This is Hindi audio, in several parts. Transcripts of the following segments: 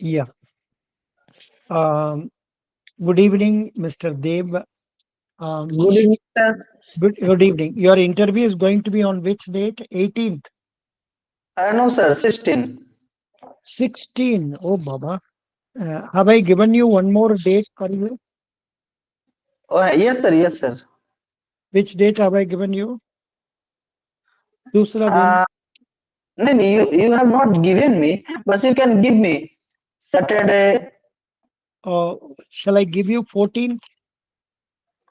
Yeah. Um, Good evening, Mr. Dev. Um, Good evening, sir. good evening. Your interview is going to be on which date? 18th, No, sir, 16. 16. Oh, Baba. Have I given you one more date for you? Oh, yes, sir, yes, sir. Which date have I given you? दूसरा दिन. Uh, no, no, you have not given me, but you can give me Saturday. Shall I give you 14th?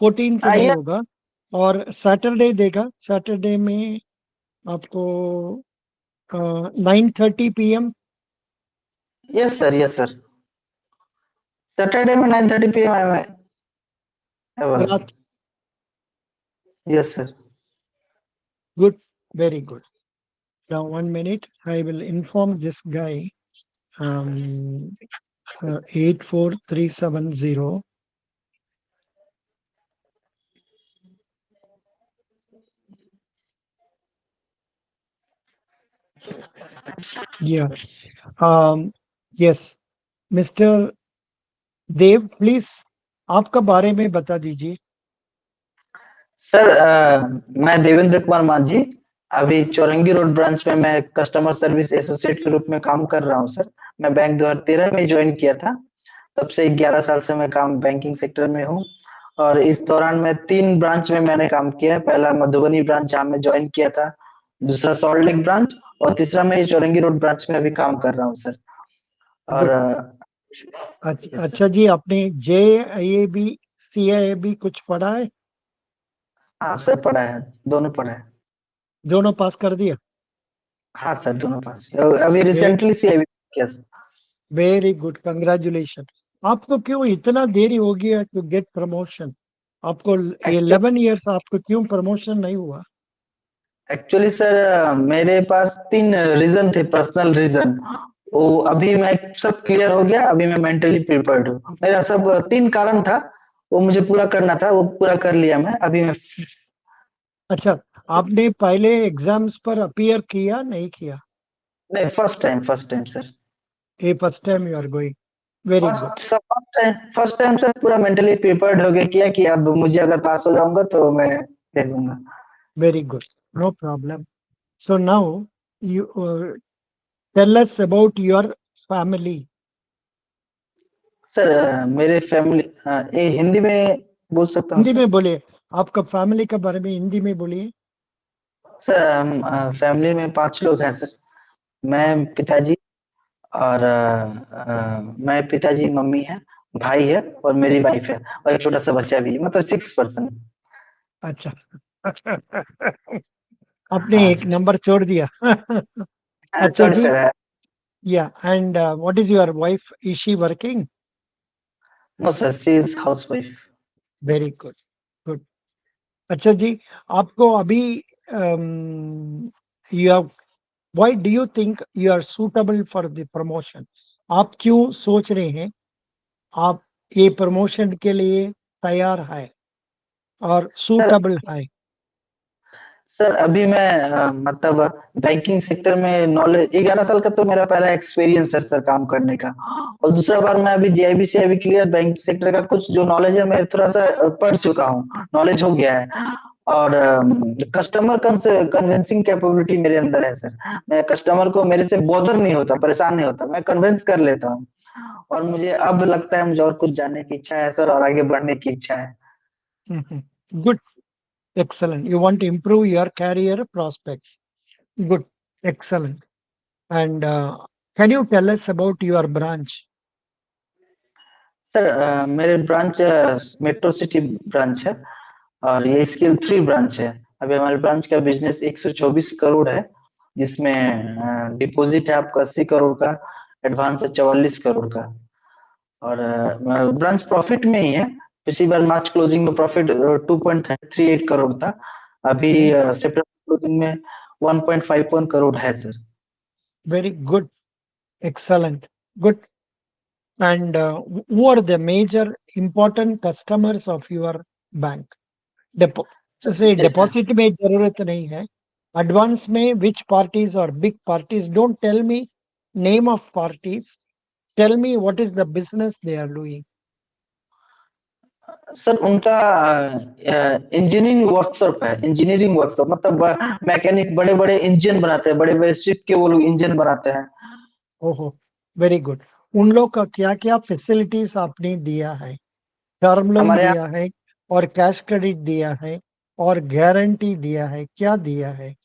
14th नहीं Yes, होगा. और सैटरडे देगा. सैटरडे में आपको 9:30 p.m. yes, sir, yes, sir. Saturday में 9:30 p.m. I am available. रात. Yes, sir. Good. Very good. Now, 1 minute. I will inform this guy. 84370. Yeah. Um, yes. Mr. Dev, please आपका बारे में बता दीजिए. सर मैं देवेंद्र कुमार मांझी अभी चौरंगी रोड ब्रांच में मैं कस्टमर सर्विस एसोसिएट के रूप में काम कर रहा हूं सर। मैं बैंक 2013 में ज्वाइन किया था। तब से 11 साल से मैं काम बैंकिंग सेक्टर में हूं और इस दौरान मैं 3 ब्रांच में मैंने काम किया है। पहला मधुबनी ब्रांच जहां मैं ज्वाइन किया था, दूसरा सॉल्ट लेक ब्रांच और तीसरा मैं चौरंगी रोड ब्रांच में अभी काम कर रहा हूं सर। और गुड. Yes sir. अच्छा जी, आपने JIAB CIAB कुछ पढ़ा है? हाँ सर, पढ़ा है, दोनों पढ़ा है। दोनों पास कर दिया? हाँ सर, दोनों पास। अभी रिसेंटली सीआईबी किया सर। Very good, congratulation. आपको क्यों इतना देरी हो गया टू गेट प्रमोशन? आपको एक्चुअली 11 ईयर्स, आपको क्यों प्रमोशन नहीं हुआ? एक्चुअली सर, मेरे पास 3 रीज़न थे, पर्सनल रीज़न। वो अभी मैं सब क्लियर हो गया, अभी मैं मेंटली प्रिपेयर्ड हूँ। मेरा सब 3 कारण था, वो मुझे पूरा करना था, वो पूरा कर लिया मैं। अभी मैं अच्छा, आपने पहले एग्जाम्स पर अपीयर किया नहीं किया? नहीं, फर्स्ट टाइम सर। ये first time you are going. Very good. First time sir, पूरा मेंटली प्रिपेयर्ड हो गया किया कि अब मुझे अगर पास हो जाऊँगा तो मैं दे दूँगा। Very good. No problem. So now you tell us about your family. Sir मेरे फैमिली ये हिंदी में बोल सकता हूँ हिंदी सर? में बोलिए. आपका फैमिली के बारे में हिंदी में बोलिए. सर हम फैमिली में 5 लोग हैं सर। मैं, पिताजी और मैं, पिताजी, मम्मी है, भाई है और मेरी वाइफ है और एक छोटा सा बच्चा भी है, मतलब 6 पर्सन। अच्छा. आपने हाँ एक सर। नंबर छोड़ दिया. अच्छा सॉरी जी. Sir. Yeah. And what is your wife? Is she working? No sir, she is housewife. Very good. Good. अच्छा जी, आपको अभी you have, why do you think you are suitable for the promotion? आप क्यों सोच रहे हैं आप ये प्रमोशन के लिए तैयार है और सर सूटेबल है? सर अभी मैं मतलब बैंकिंग सेक्टर में नॉलेज, 11 साल का तो मेरा पहला एक्सपीरियंस है सर काम करने का। और दूसरा बार मैं अभी जीआईबी से अभी क्लियर बैंकिंग सेक्टर का कुछ जो नॉलेज है मैं थोड़ा सा पढ़ चुका हूँ, नॉलेज हो गया है। और कस्टमर कन्विंसिंग कैपेबिलिटी मेरे अंदर है सर। मैं कस्टमर को, मेरे से बॉदर नहीं होता, परेशान नहीं होता, मैं कन्विंस कर लेता हूँ। और मुझे अब लगता है मुझे और कुछ जानने की इच्छा है सर और आगे बढ़ने की इच्छा है। Good. Excellent. You want to improve your career prospects. Good. Excellent. And can you tell us about your branch? Sir मेरे ब्रांच मेट्रो सिटी ब्रांच है और ये स्किल 3 ब्रांच है। अभी हमारे ब्रांच का बिजनेस 124 करोड़ है, जिसमें डिपॉजिट है आपका 80 करोड़ का, एडवांस है 44 करोड़ का। और ब्रांच प्रॉफिट में ही है। पिछली बार मार्च क्लोजिंग में प्रॉफिट 2.38 करोड़ था। अभी Okay. सितंबर क्लोजिंग में 1.51 करोड़ है sir. Very good. Excellent. Good. And who are the major important customers of your bank? Depo से deposit में जरूरत नहीं है. Advance में which parties or big parties? Don't tell me name of parties. tell me what is the business they are doing? Sir उनका इंजीनियरिंग वर्कशॉप है, इंजीनियरिंग वर्कशॉप मतलब मैकेनिक बड़े बड़े इंजन बनाते हैं, बड़े बड़े शिप के वो लोग इंजन बनाते हैं। ओहो, वेरी गुड। उन लोग का क्या क्या फैसिलिटीज आपने दिया है? टर्म लोन हमारे यहाँ दिया है और कैश क्रेडिट दिया है और गारंटी दिया है, क्या दिया है?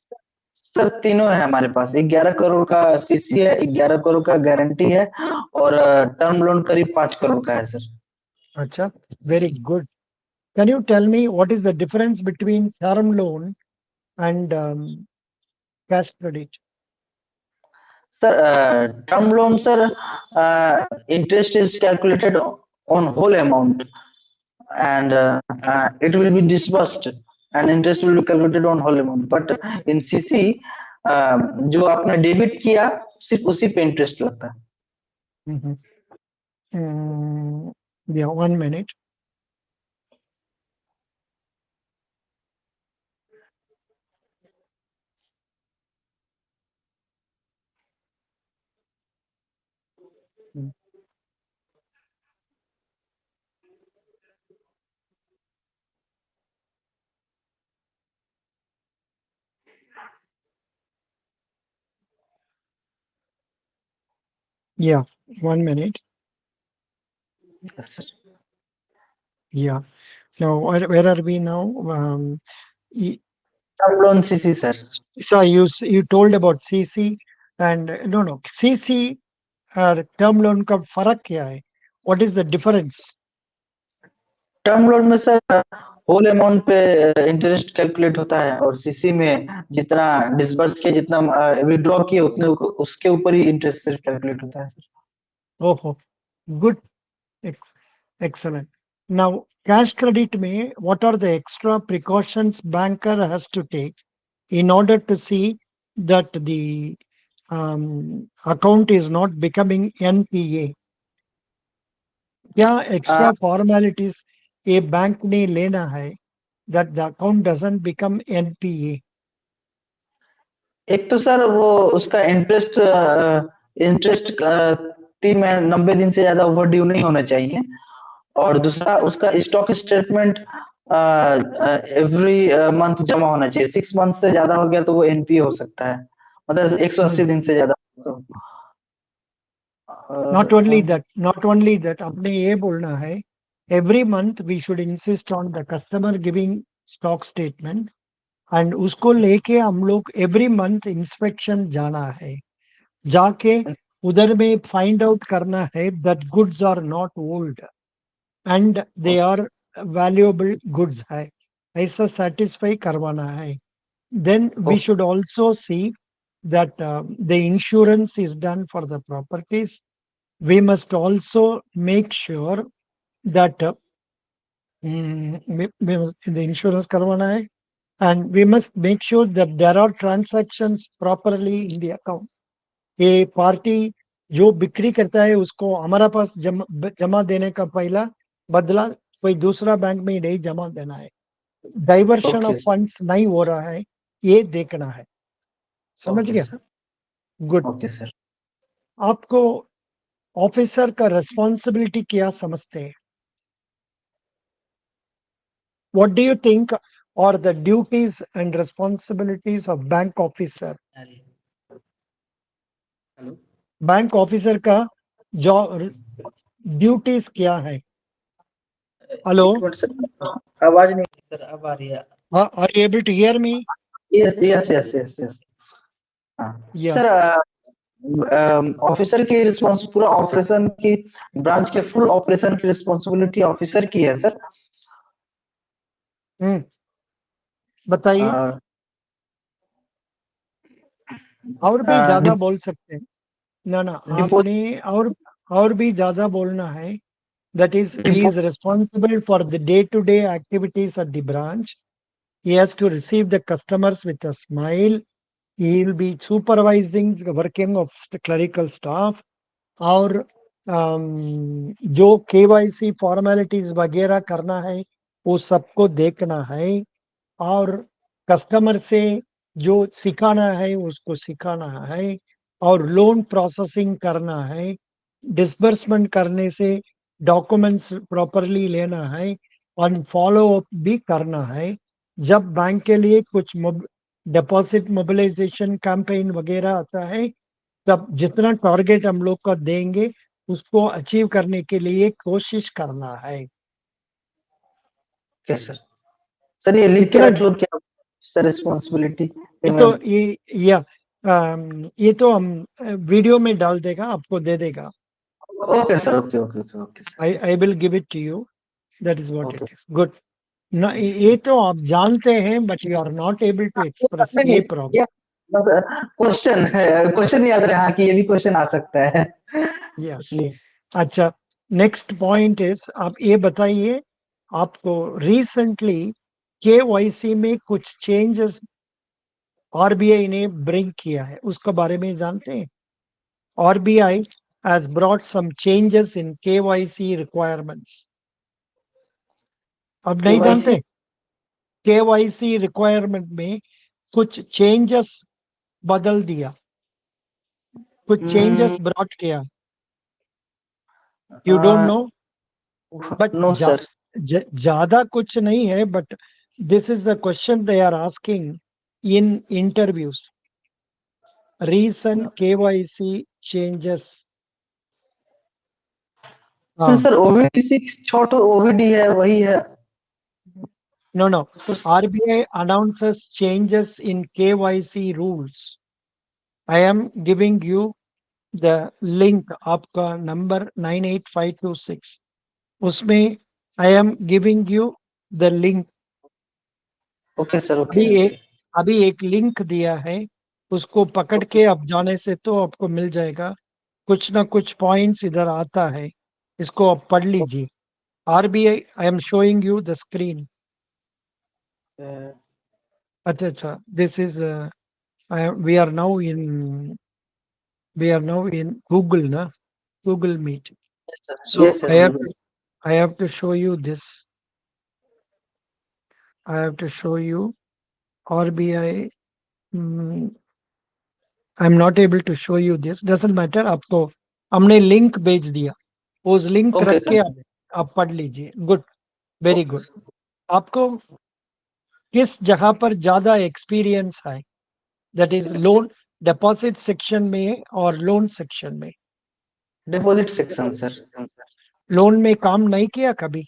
सर तीनों है हमारे पास, 11 करोड़ का सीसी है, 11 करोड़ का गारंटी है और टर्म लोन करीब 5 करोड़ का है सर। अच्छा, very good. Can you tell me what is the difference between term loan and cash credit? Sir term loan sir interest is calculated on whole amount and it will be disbursed and interest will be calculated on whole amount, but in CC जो आपने डेबिट किया सिर्फ उसी पे इंटरेस्ट लगता है। Yeah, 1 minute. Yeah, 1 minute. Yes, sir. Yeah. Now, where are we now? Term loan CC sir. So you told about CC and no CC और टर्म लोन का फर्क क्या है? What is the difference? Term loan में सर होल अमाउंट पे इंटरेस्ट कैलकुलेट होता है और सीसी में जितना डिसबर्स किया, जितना विड्रॉ किए उतने उसके ऊपर ही इंटरेस्ट सिर्फ कैलकुलेट होता है sir. Oh, good, excellent. Now, cash credit में what are the extra precautions banker has to take in order to see that the account is not becoming NPA? क्या extra formalities a bank ने लेना है that the account doesn't become NPA? एक तो सर वो उसका इंटरेस्ट इंटरेस्ट 90 दिन से ज्यादा ओवर ड्यू नहीं होना चाहिए और दूसरा उसका स्टॉक स्टेटमेंट एवरी मंथ जमा होना चाहिए। 6 मंथ से ज्यादा हो गया तो वो एनपीए हो सकता है, मतलब 180 दिन से ज्यादा तो। Not only that, आपने ये बोलना है every month we should insist on the customer giving stock statement and उसको लेके हम लोग every month inspection जाना है, जाके उधर में find out करना है that goods are not old and they are valuable goods है, ऐसा satisfy करवाना है. Then we should also see that the insurance is done for the properties. We must also make sure that the insurance करवाना है and we must make sure that there are transactions properly in the account. ये पार्टी जो बिक्री करता है उसको हमारा पास जमा देने का पहला बदला कोई दूसरा बैंक में नहीं जमा देना है, डाइवर्शन ऑफ फंड्स नहीं हो रहा है, ये देखना है। समझ गया? गुड। Okay sir. आपको ऑफिसर का रेस्पॉन्सिबिलिटी क्या समझते हैं? What do you think are the duties and responsibilities of bank officer? Bank officer का जो ड्यूटीज क्या है? हेलो, आवाज नहीं सर, अब आ रही है। are you able to hear me? Yes Yeah. Sir officer की रिस्पॉन्स पूरा ऑपरेशन की, ब्रांच के फुल ऑपरेशन की रिस्पॉन्सिबिलिटी ऑफिसर की है सर। बताइए। और भी ज्यादा बोल सकते हैं ना आपने और भी ज्यादा बोलना है। That is, he is responsible for the day-to-day activities at the branch. He has to receive the customers with a smile. He will be supervising the working of the clerical staff. और जो KYC फॉर्मेलिटीज वगैरह करना है वो सबको देखना है और कस्टमर से जो सिखाना है उसको सिखाना है और लोन प्रोसेसिंग करना है डिसबर्समेंट करने से डॉक्यूमेंट्स प्रॉपरली लेना है और फॉलो अप भी करना है। जब बैंक के लिए कुछ डिपॉजिट मोबिलाइजेशन कैंपेन वगैरह आता है, तब जितना टारगेट हम लोग का देंगे उसको अचीव करने के लिए कोशिश करना है। Okay sir. सर ये लिख के इतना रख लो क्या सर, रिस्पॉन्सिबिलिटी ये मैं। तो या ये तो हम वीडियो में डाल देगा, आपको दे देगा। Okay sir, okay okay okay okay sir, I will give it to you, that is what okay. It is. Good. ये तो आप जानते हैं but you are not able to express, नहीं ये नहीं, प्रॉब्लम। ये क्वेश्चन है, क्वेश्चन याद रहे, हाँ कि ये भी क्वेश्चन आ सकता है यस। इसलिए। अच्छा, नेक्स्ट पॉइंट इज, आप ये बताइए, आपको रिसेंटली केवाईसी में कुछ चेंजेस आरबीआई ने ब्रिंग किया है, उसके बारे में जानते हैं? RBI has brought some changes in KYC requirements. अब नहीं केवाईसी जानते? केवाईसी रिक्वायरमेंट में कुछ चेंजेस बदल दिया, कुछ चेंजेस ब्रॉट किया। You don't know? But no sir. ज्यादा कुछ नहीं है, but this is the question they are asking in interviews. Recent KYC changes. हाँ, सर ओवीडी 6 छोटो ओवीडी है वही है। no, no. RBI announces changes in KYC rules. I am giving you the link, आपका नंबर 98526, उसमें I am giving you the link। Okay sir, अभी ओके एक ओके अभी एक लिंक दिया है, उसको पकड़ के आप जाने से तो आपको मिल जाएगा। कुछ ना कुछ पॉइंट्स इधर आता है, इसको आप पढ़ लीजिए। RBI, I am showing you the screen. अच्छा अच्छा, this is we are now in Google, na? Google Meet. So yes sir, बिल्कुल। I have to show you this. I have to show you RBI. mm, I'm not able to show you this. Doesn't matter. आपको हमने लिंक भेज दिया, उस लिंक ओके रख के सर, आप पढ़ लीजिए। Good, very okay good. Sir. आपको किस जगह पर ज्यादा एक्सपीरियंस है? That is loan deposit section में और लोन सेक्शन में? Deposit section sir. लोन में काम नहीं किया कभी?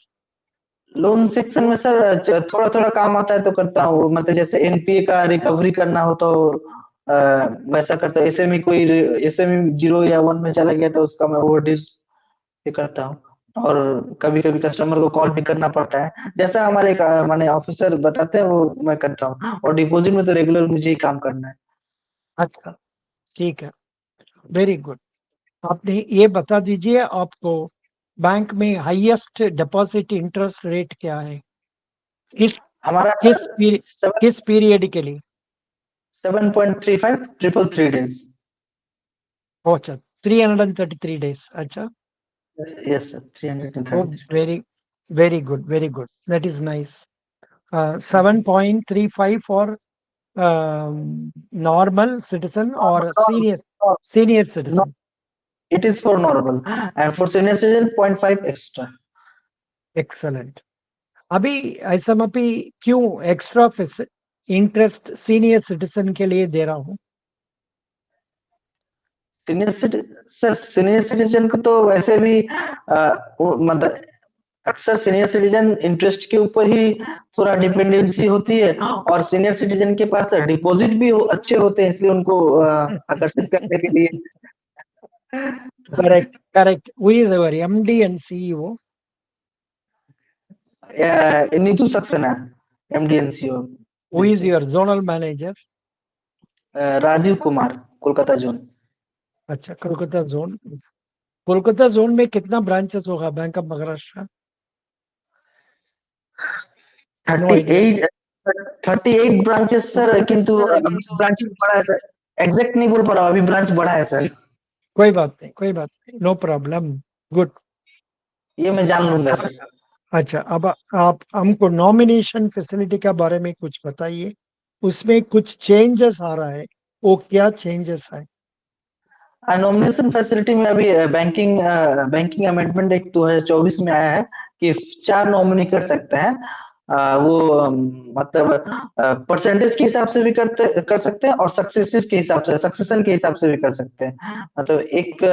लोन सेक्शन में सर थोड़ा थोड़ा काम आता है तो करता हूँ, मतलब जैसे एनपीए का रिकवरी करना हो तो अ, वैसा करता हूँ। एसएमई कोई एसएमई 0 या 1 में चला गया तो उसका मैं ओवरड्यूज भी करता हूँ। और कभी कभी कस्टमर को कॉल भी करना पड़ता है, जैसा हमारे माने ऑफिसर बताते हैं वो मैं करता हूँ। और डिपॉजिट में तो रेगुलर मुझे ही काम करना है। अच्छा, ठीक है, वेरी गुड। आपने ये बता दीजिए, आपको बैंक में हाईएस्ट डिपॉजिट इंटरेस्ट रेट क्या है? किस हमारा किस पीरि, किस पीरियड के लिए? 7.35 ट्रिपल 3 डेज। अच्छा, 333 days। अच्छा, yes sir, oh 333। Very very good, very good, that is nice. 7.35 for normal citizen और senior No, citizen? it is for normal, and for senior citizen 0.5 extra. Excellent. अभी ऐसा में भी क्यों एक्स्ट्रा इंटरेस्ट सीनियर सिटीजन के लिए दे रहा हूँ? सीनियर सिटीजन को तो वैसे भी मतलब अक्सर सीनियर सिटीजन इंटरेस्ट के ऊपर ही थोड़ा डिपेंडेंसी होती है, और सीनियर सिटीजन के पास डिपॉजिट भी अच्छे होते हैं, इसलिए उनको आकर्षित करने के लिए। Correct, correct. Who is our MD and CEO? Neetu Saxena, MD and CEO. Who is your zonal manager? Rajiv Kumar, Kolkata zone. अच्छा, कोलकाता जोन। कोलकाता जोन में कितना ब्रांचेस होगा bank of Maharashtra? No idea. 38 branches sir, किंतु अभी ब्रांच बढ़ा है सर। एग्जैक्ट नहीं बोल पा रहा हूँ, अभी ब्रांच बढ़ा है सर। कोई बात नहीं, कोई बात नहीं, नो प्रॉब्लम। गुड। ये मैं जान लूंगा सर। अच्छा, अब आप हमको नॉमिनेशन फैसिलिटी के बारे में कुछ बताइए। उसमें कुछ चेंजेस आ रहा है, वो क्या चेंजेस है? नॉमिनेशन फैसिलिटी में अभी बैंकिंग अमेंडमेंट एक्ट 2024 में आया है कि 4 नॉमिनी कर सकते हैं। वो मतलब परसेंटेज के हिसाब से भी कर सकते हैं और सक्सेसिव के हिसाब से सक्सेशन के हिसाब से भी कर सकते हैं। मतलब एक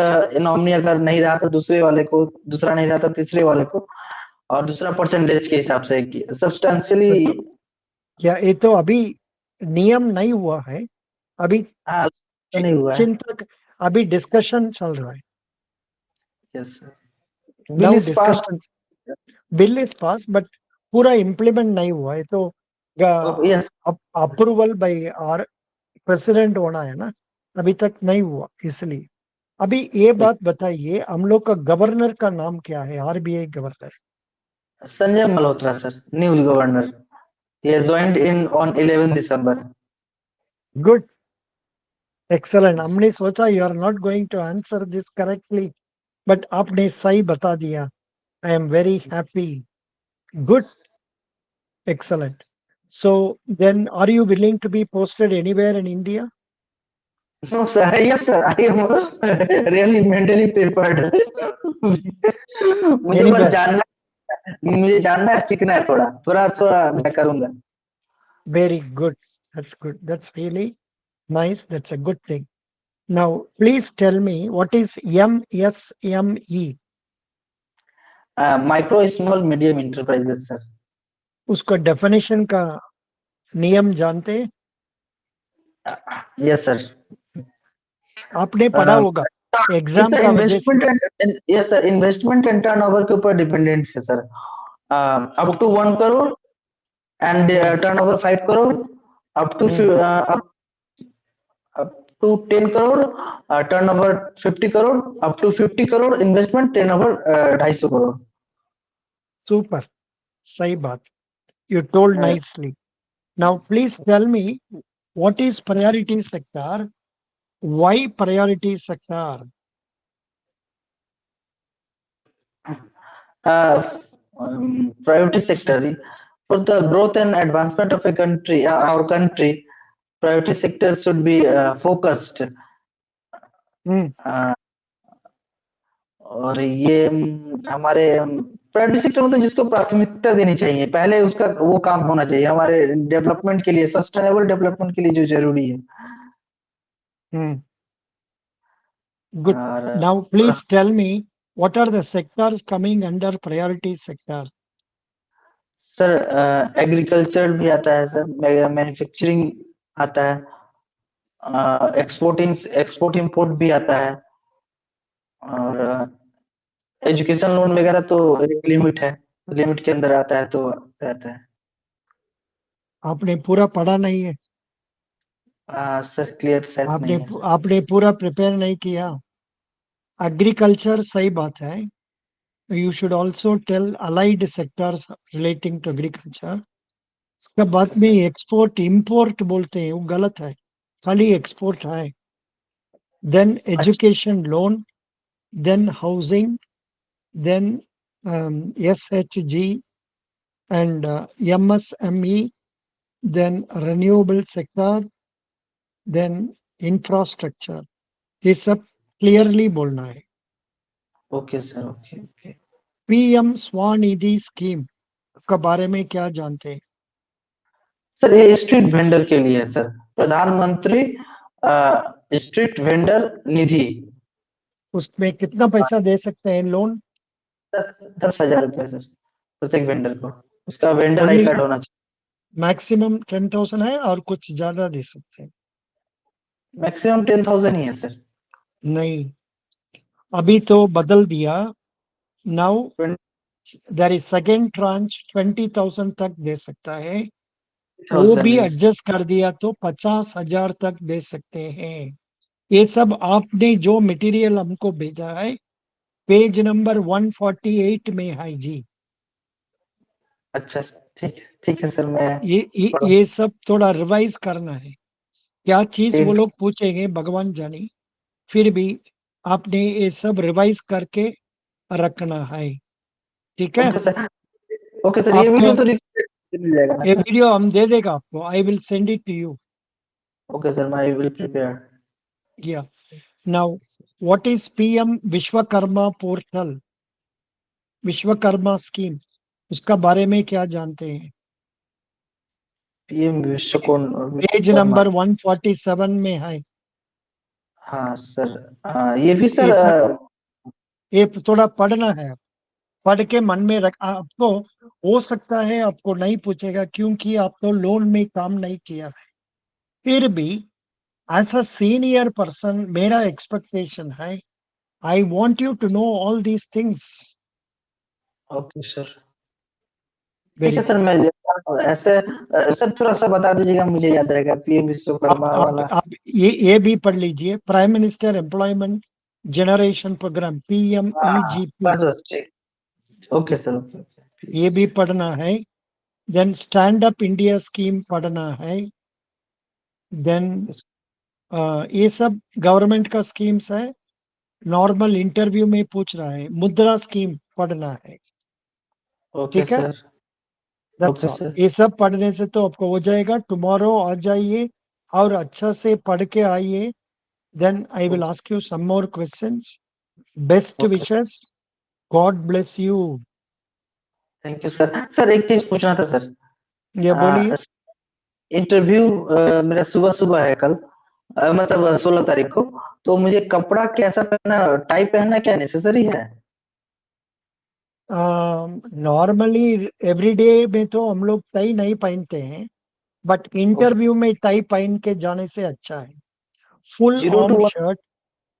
नॉमिनी अगर नहीं रहा तो दूसरे वाले को, दूसरा नहीं रहा तो तीसरे वाले को, और दूसरा परसेंटेज के हिसाब से सब्सटेंशियली। क्या ये तो अभी नियम नहीं हुआ है, अभी हाँ, तो नहीं हुआ है। चिंतक, अभी डिस्कशन चल रहा है। Yes sir, bill now is pass. Discussion, bill is pass but पूरा इम्प्लीमेंट नहीं हुआ है, तो yes approval by our president होना है ना, अभी तक नहीं हुआ। इसलिए अभी ये बात बताइए, हम लोग का गवर्नर का नाम क्या है, RBI governor? Sanjay Malhotra sir, new governor. He has joined in on 11 December. Good, excellent. हमने सोचा you are not going to answer this correctly, but आपने सही बता दिया। I am very happy. Good, excellent. So then are you willing to be posted anywhere in India? No, sir. Yes, sir. I am really mentally prepared. मुझे बस Anywhere. जानना, मुझे जानना है, सीखना है, थोड़ा थोड़ा थोड़ा मैं करूंगा। Very good. That's good. That's really nice. That's a good thing. Now, please tell me what is MSME? Micro small medium enterprises sir. उसका डेफिनेशन का नियम जानते हैं? Yes sir. आपने पढ़ा होगा एग्जाम सर का वजह से। Investment, yes sir, investment and turnover के ऊपर डिपेंडेंट है sir. Up to 1 crore and turnover 5 crore, up to hmm, up to 10 crore, turnover 50 crore, up to 50 crore investment, turnover 250 crore. super. सही बात. You told Uh, nicely. Now, please tell me what is priority sector? Why priority sector? Priority sector for the growth and advancement of a country, our country, priority sector should be focused. Hmm. और ये हमारे प्राइवेट सेक्टर में तो जिसको प्राथमिकता देनी चाहिए, पहले उसका वो काम होना चाहिए हमारे डेवलपमेंट के लिए, सस्टेनेबल डेवलपमेंट के लिए जो जरूरी है। Hmm. Good. और Now, please tell me what are the sectors coming under priority sector? Sir agriculture भी आता है सर, मैन्युफैक्चरिंग आता है, एक्सपोर्ट इंपोर्ट भी आता है, और एजुकेशन लोन वगैरह तो लिमिट है, लिमिट के अंदर आता है तो रहता है। आपने पूरा पढ़ा नहीं है, सर क्लियर शायद आपने नहीं है सर। आपने पूरा प्रिपेयर नहीं किया। एग्रीकल्चर सही बात है, you should also tell allied sectors relating to agriculture. इसका बाद में एक्सपोर्ट इंपोर्ट बोलते हैं, वो गलत है, खाली एक्सपोर्ट है। देन अच्छा education loan, then housing, then SHG and MSME, then renewable sector, then infrastructure। ये सब क्लियरली बोलना है। Okay sir, okay okay. PM Svanidhi scheme के बारे में क्या जानते हैं? सर ये स्ट्रीट वेंडर के लिए है सर, प्रधानमंत्री स्ट्रीट वेंडर निधि। उसमें कितना पैसा दे सकते हैं लोन? 10,000 रुपए सर, प्रत्येक वेंडर को, उसका वेंडर आई ओनली कार्ड होना चाहिए। मैक्सिमम 10,000 है और कुछ ज्यादा दे सकते हैं? मैक्सिमम 10,000 ही है सर। नहीं, अभी तो बदल दिया। Now there is second tranche, 20,000 तक दे सकता है। वो 20,000 भी यस। एडजस्ट कर दिया तो 50,000 तक दे सकते हैं। ये सब आपने जो मटेरियल हमको भेजा है पेज नंबर 148 में है जी। अच्छा ठीक है सर, मैं ये सब थोड़ा रिवाइज करना है। क्या चीज वो ठीक। लोग पूछेंगे भगवान जाने, फिर भी आपने ये सब रिवाइज करके रखना है, ठीक है? ओके सर, ओके सर, ये आपको वीडियो तो मिल जाएगा ना ये सर? वीडियो हम दे देगा आपको, I will send it to you. Okay sir, I will prepare. Yeah. Now what is PM Vishwakarma portal, Vishwakarma scheme, उसका बारे में क्या जानते हैं? PM page Vishwakarma. नंबर 147 में है। हाँ सर, ये भी सर ये सब ये थोड़ा पढ़ना है, पढ़ के मन में रख। आपको हो सकता है आपको नहीं पूछेगा क्योंकि आप तो लोन में काम नहीं किया है, फिर भी एज अ सीनियर पर्सन मेरा एक्सपेक्टेशन है, I want you to know all these things. Okay sir, ठीक वेरी है सर, गुड। मैं ऐसे सर थोड़ा सा बता दीजिएगा, मुझे याद रहेगा पीएम आप विश्वकर्मा आप वाला। आप ये भी पढ़ लीजिए, prime minister employment generation programme हाँ, PMEGP, बस बस ठीक। Okay sir, okay okay. ये भी पढ़ना है। Then stand up India scheme पढ़ना है। देन ये सब गवर्नमेंट का स्कीम्स है, नॉर्मल इंटरव्यू में पूछ रहा है। मुद्रा स्कीम पढ़ना है, ओके ठीक है? Sir. That's okay all. Sir. ये सब पढ़ने से तो आपको हो जाएगा। टुमारो आ जाइए और अच्छा से पढ़ के आइए। Then I will ask you some more questions. Best okay, wishes, God bless you. Thank you sir. Sir एक चीज पूछना था सर। ये बोलिए। इंटरव्यू मेरा सुबह सुबह है कल, मतलब 16 तारीख को। तो मुझे कपड़ा कैसा पहनना, टाई पहनना क्या नेसेसरी है? नॉर्मली एवरीडे में तो हम लोग टाई नहीं पहनते हैं, बट ओके, इंटरव्यू में टाई पहन के जाने से अच्छा है। Full 0 to arm 1। शर्ट,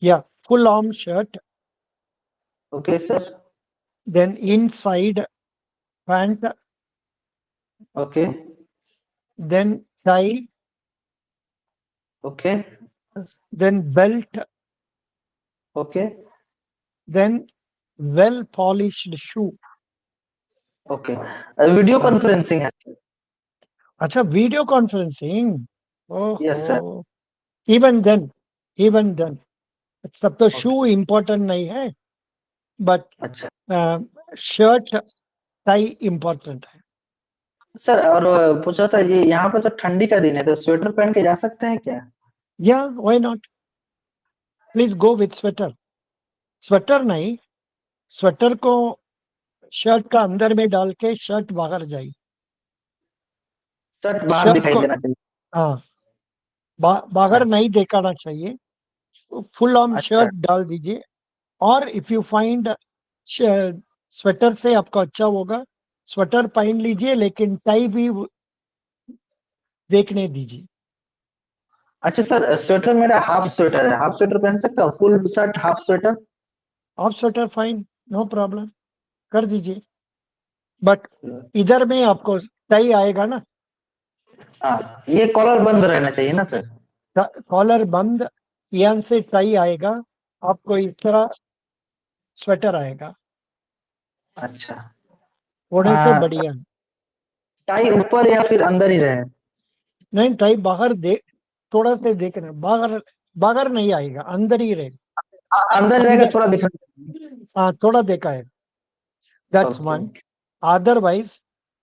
या full arm shirt, okay sir. then inside pant, okay then tie, okay then belt, okay then well polished shoe. Okay. Video हाँ, कॉन्फ्रेंसिंग है? अच्छा वीडियो कॉन्फ्रेंसिंग, यस सर। ओहो, इवन देन, इवन देन सब तो ओके, शू इम्पोर्टेंट नहीं है, बट अच्छा शर्ट टाई इम्पोर्टेंट है। सर। और पूछा था, ये यहाँ पे तो ठंडी का दिन है, तो स्वेटर पहन के जा सकते हैं क्या? या why not, please go with sweater. Sweater नहीं, स्वेटर को शर्ट का अंदर में डाल के शर्ट बाहर जाए। शर्ट बाहर शर्ट दिखाई को, देना चाहिए। हाँ, बाहर नहीं दिखाना चाहिए। फुल ऑन अच्छा शर्ट डाल दीजिए। और इफ यू फाइंड स्वेटर से आपको अच्छा होगा, स्वेटर पहन लीजिए, लेकिन टाई भी देखने दीजिए। अच्छा सर, स्वेटर मेरा हाफ स्वेटर है, हाफ स्वेटर पहन सकता हूँ? Full shirt half sweater? Off sweater fine, no problem, कर दीजिए। बट इधर में आपको टाई आएगा ना, हाँ, ये कॉलर बंद रहना चाहिए ना सर? कॉलर बंद, यहाँ से टाई आएगा, आपको इस तरह स्वेटर आएगा, अच्छा। थोड़े से आ, बढ़िया। टाई ऊपर या फिर अंदर ही रहे? नहीं, टाई बाहर दे, थोड़ा से देखना, बाहर बाहर नहीं आएगा, अंदर ही रहेगा। अंदर रहेगा, इधर, थोड़ा दिखना। हाँ, थोड़ा देखा है, that's okay one. Otherwise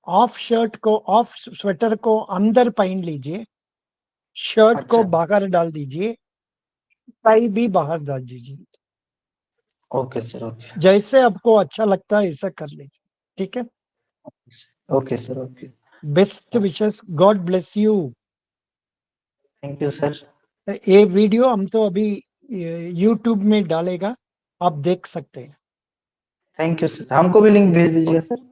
of shirt को, ऑफ स्वेटर को अंदर पहन लीजिए, शर्ट को अच्छा। बाहर डाल दीजिए, टाई भी बाहर डाल दीजिए। Okay sir, okay. जैसे आपको अच्छा लगता है ऐसा कर लीजिए, ठीक है? Okay sir, okay. Best wishes, God bless you. Thank you sir. ये वीडियो हम तो अभी यूट्यूब में डालेगा, आप देख सकते हैं। थैंक यू सर, हमको भी लिंक भेज दीजिएगा सर।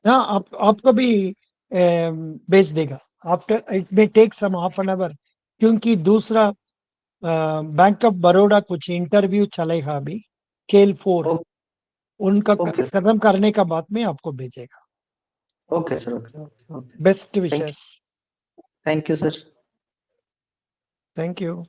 हाँ, आपको भी भेज देगा। After it may take some half an hour, क्योंकि दूसरा बैंक ऑफ बड़ौदा कुछ इंटरव्यू चलेगा अभी, केल 4, उनका ओके सर, खत्म करने का बाद में आपको भेजेगा। Okay sir, okay okay okay. Best thank wishes. Thank you sir. Thank you.